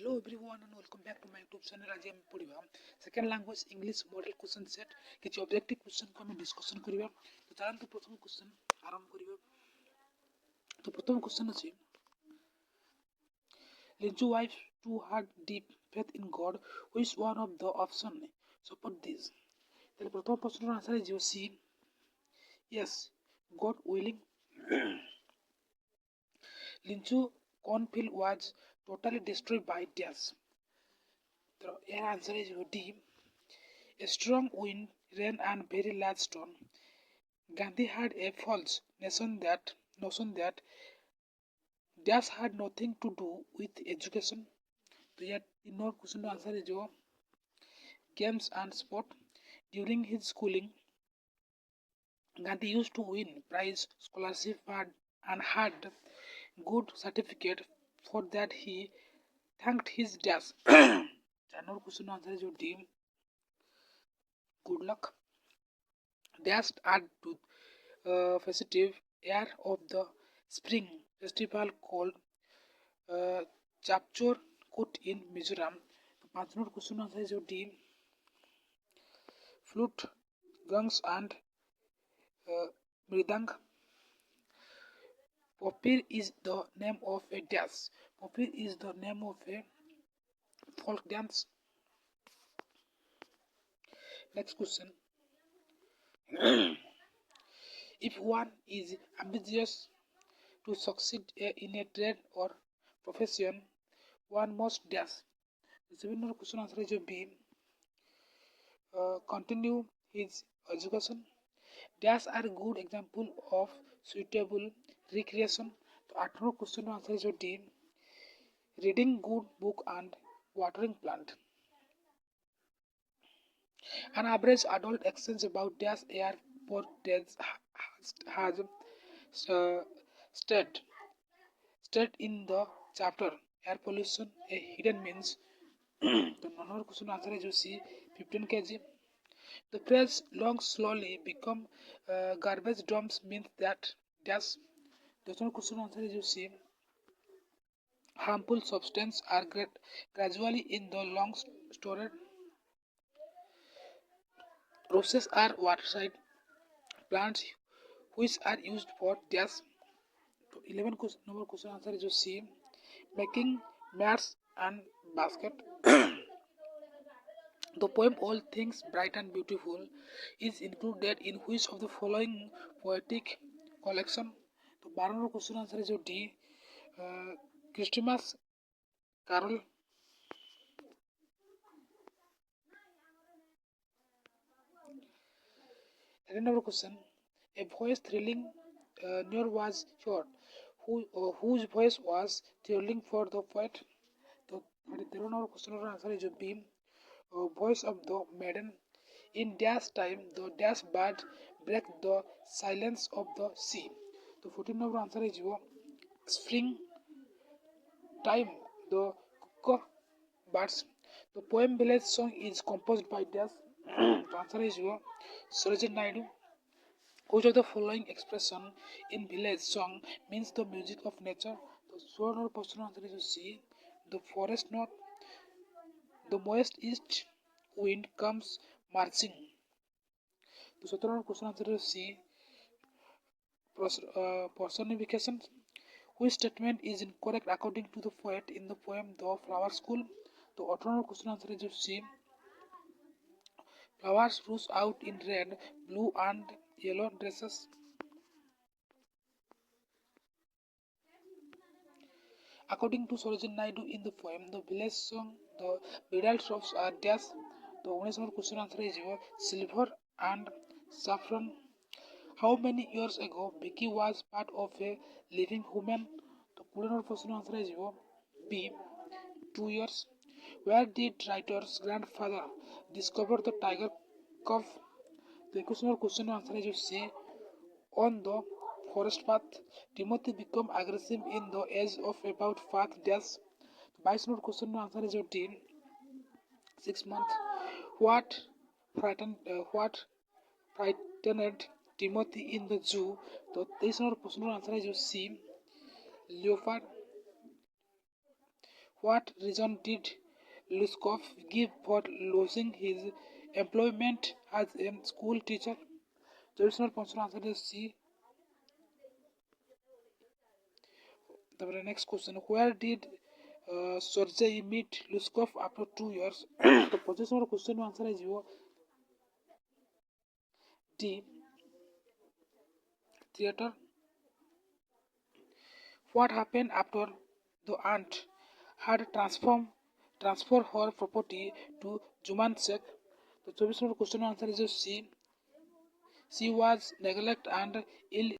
Hello everyone and welcome back to my YouTube channel. आज हम पढ़िबा second language English model question set किछि objective question को हम डिस्कशन करिबा। तो चलंतु प्रथम क्वेश्चन आरंभ करिबा। तो प्रथम क्वेश्चन अछि Linju wife to had deep faith in God, which one of the option support this? then प्रथम प्रश्न ର answer is C. Yes, God willing. Linju cornfield was totally destroyed by death. The answer is D. A strong wind, rain, and very large storm. Gandhi had a false notion that death had nothing to do with education. So yet, in our question answer is games and sport. During his schooling, Gandhi used to win prize scholarship and had good certificate. For that, he thanked his dad. And our question answer is D. Good luck. Dash add to festive air of the spring festival called Chapchor Kut in Mizoram. The 5 number question answer is D. Flute, gongs and mridang. Popir is the name of a dance. Popir is the name of a folk dance. Next question. If one is ambitious to succeed in a trade or profession, one must dash. The 7 number question answer is B. Continue his education. Dash are a good example of suitable recreation. The 8 number question answer is D. Reading good book and watering plant. An average adult exchange about dash air per day has state in the chapter air pollution a hidden means. The number question answer is C. 15 kg. The phrase long slowly become garbage dumps means that dash. The second question answer is C. Harmful substances are gradually in the long storage. Roses are waterside plants which are used for dash. 11 number question answer is C. Making mats and basket. The poem All Things Bright and Beautiful is included in which of the following poetic collection? The 12 number question answer is D. Christmas Carol. 13 number question. A voice thrilling near was heard. Whose voice was thrilling for the poet? The 13 number question answer is B. Voice of the maiden. In dash time, the dash bird break the silence of the sea. The 14 number answer is spring time. The cuckoo birds. The poem village song is composed by dash. The answer is Sarojini Naidu. Which of the following expression in village song means the music of nature? The short or question answer is C. The forest note. The moist east wind comes marching. The 17 question answer is C. Personification. Which statement is incorrect according to the poet in the poem The Flower School? The 18 question answer is C. Flowers rose out in red, blue, and yellow dresses. According to Sarojini Naidu in the poem The Village Song, the bridal shops are dash. The 19th question answer is silver and saffron. How many years ago Vicky was part of a living human? The 20th question answer is B. 2 years. Where did writer's grandfather discover the tiger cub? The question answer is C. On the forest path. Timothy became aggressive in the age of about 5 days. The 22nd question answer is D. 6 months. What frightened Timothy in the zoo? The 23rd question answer is C. Leopard. What reason did Luskov give for losing his employment as a school teacher? The original answer is C. The next question: where did Sergei meet Luskov after 2 years? The positional question answer is your D. Theater. What happened after the aunt had transferred her property to Jumansek? The traditional question answer is C. She was neglect and ill